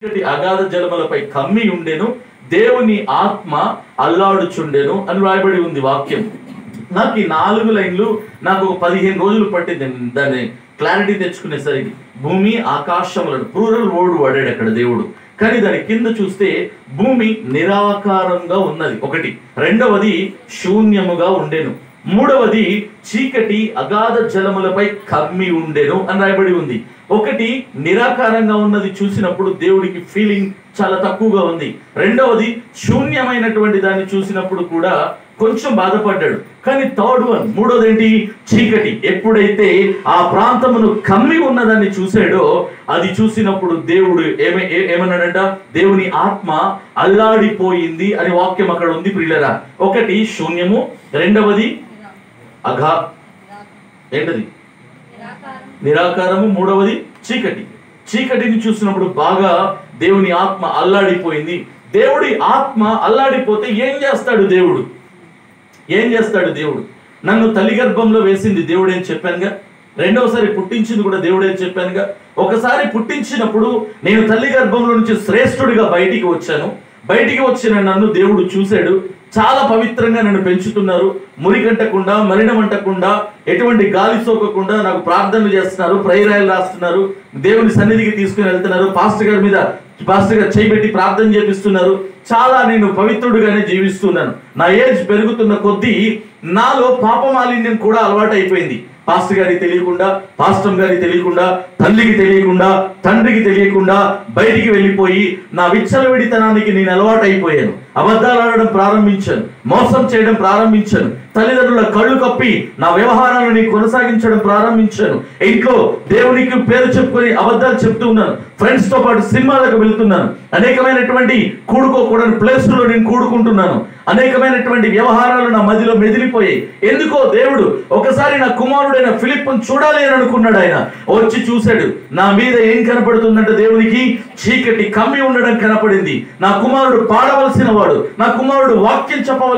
అగాధ జలములపై కమ్మి ఉండెను, దేవుని ఆత్మ అల్లాడుచుండెను అని రాయబడి ఉంది వాక్యం. నాకు ఈ 4 లైన్లు నాకు ఒక 15 రోజులు పట్టింది దాన్ని క్లారిటీ తెచ్చుకునేసరికి. భూమి ఆకాశములను ప్లూరల్ వర్డ్ వాడాడు అక్కడ దేవుడు. కానీ దాని కింద చూస్తే భూమి నిరాకారంగా ఉన్నది ఒకటి, రెండవది శూన్యముగా ఉండెను, మూడవది చీకటి అగాధ జలములపై కమ్మి ఉండెను అని రాయబడి ఉంది. ఒకటి నిరాకారంగా ఉన్నది చూసినప్పుడు దేవుడికి ఫీలింగ్ చాలా తక్కువగా ఉంది. రెండవది శూన్యమైనటువంటి దాన్ని చూసినప్పుడు కూడా కొంచెం బాధపడ్డాడు. కానీ థర్డ్ వన్, మూడోది ఏంటి? చీకటి. ఎప్పుడైతే ఆ ప్రాంతమును కమ్మి ఉన్నదాన్ని చూశాడో అది చూసినప్పుడు దేవుడు ఏమన్నాడంట? దేవుని ఆత్మ అల్లాడిపోయింది అని వాక్యం అక్కడ ఉంది ప్రియులరా. ఒకటి శూన్యము, రెండవది ఏంటది? నిరాకారము, మూడవది చీకటి. చీకటిని చూసినప్పుడు బాగా దేవుని ఆత్మ అల్లాడిపోయింది. దేవుడి ఆత్మ అల్లాడిపోతే ఏం చేస్తాడు దేవుడు? నన్ను తల్లి గర్భంలో వేసింది దేవుడే అని చెప్పానుగా, రెండవసారి పుట్టించింది కూడా దేవుడే అని చెప్పానుగా. ఒకసారి పుట్టించినప్పుడు నేను తల్లి గర్భంలో నుంచి శ్రేష్ఠుడిగా బయటికి వచ్చాను. బయటికి వచ్చిన నన్ను దేవుడు చూశాడు. చాలా పవిత్రంగా నన్ను పెంచుతున్నారు. మురికంటకుండా, మలినమంటకుండా, ఎటువంటి గాలి సోకకుండా నాకు ప్రార్థనలు చేస్తున్నారు, ప్రేయరాయలు రాస్తున్నారు, దేవుని సన్నిధికి తీసుకుని వెళ్తున్నారు, పాస్టర్ గారు చేయబెట్టి ప్రార్థన చేపిస్తున్నారు. చాలా నేను పవిత్రుడిగానే జీవిస్తున్నాను. నా ఏజ్ పెరుగుతున్న కొద్దీ నాలో పాపమాలిన్యం కూడా అలవాటు అయిపోయింది. పాస్టర్ గారికి తెలియకుండా, పాస్టర్ గారికి తెలియకుండా, తల్లికి తెలియకుండా, తండ్రికి తెలియకుండా బయటికి వెళ్ళిపోయి నా విచ్చలవిడితనానికి నేను అలవాటు అయిపోయాను. అబద్ధాలు ఆడడం ప్రారంభించాను, మోసం చేయడం ప్రారంభించాను, తల్లిదండ్రుల కళ్ళు కప్పి నా వ్యవహారాలను కొనసాగించడం ప్రారంభించాను. ఇంట్లో దేవునికి పేరు చెప్పుకొని అబద్ధాలు చెప్తూ ఉన్నాను. ఫ్రెండ్స్ తో పాటు సినిమాలకు వెళ్తున్నాను. అనేకమైనటువంటి కూడుకోకూడని ప్లేసుల్లో నేను కూడుకుంటున్నాను. అనేకమైనటువంటి వ్యవహారాలు నా మధ్యలో మెదిలిపోయాయి. ఎందుకో దేవుడు ఒకసారి నా కుమారుడైన ఫిలిప్పును చూడాలి అని అనుకున్నాడు. ఆయన వచ్చి చూశాడు. నా మీద ఏం కనపడుతుందంటే దేవునికి చీకటి కమ్మి ఉండడం కనపడింది. నా కుమారుడు పాడవలసిన వాడు, నా కుమారుడు వాక్యం చెప్పవలసిన